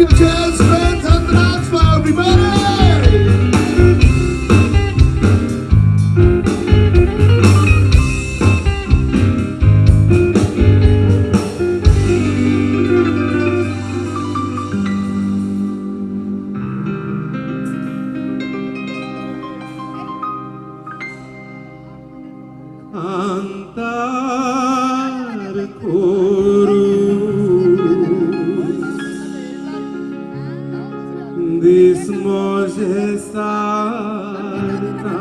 your chairs, friends, on the dance floor, everybody! Antar kuru dismoje sarna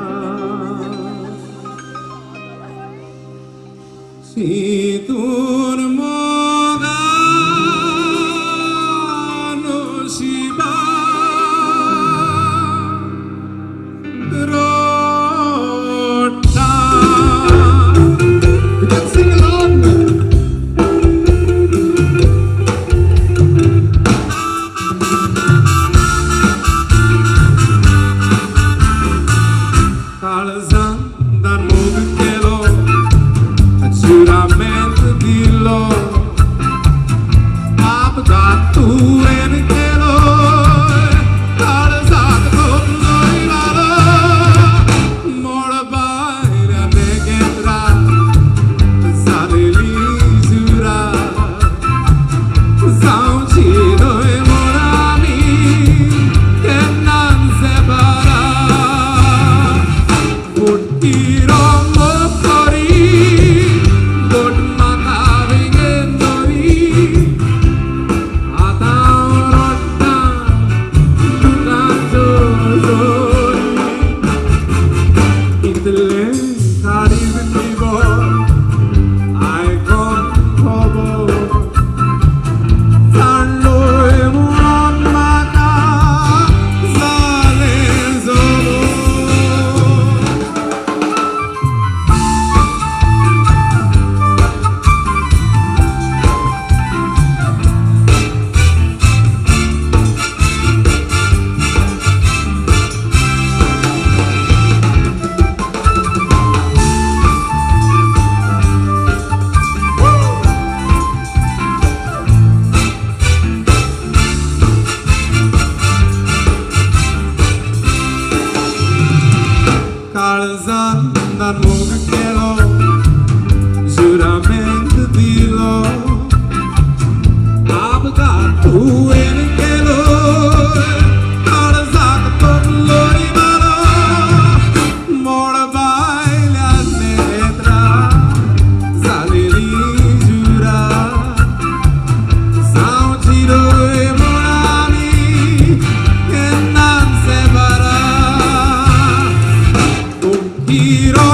situr mogano shiba Sing along! Karzandan mogkelo giuramento dillo abgatu enkelo karzat kopnoi lalo mora baira negendra sadeli jura zaunchino emorami kenan sebara Tiro mokori, god makavinge nori, atau rotta, duta jori. Itle kari bintibo, icon kobo, sando emuan mata, zale zobo. Karzandan mogkelo giuramento dillo abgatu enkelo karzat kopnoi malo mora baila netra saliri jura saunchiro emorami kenan sebara Tiro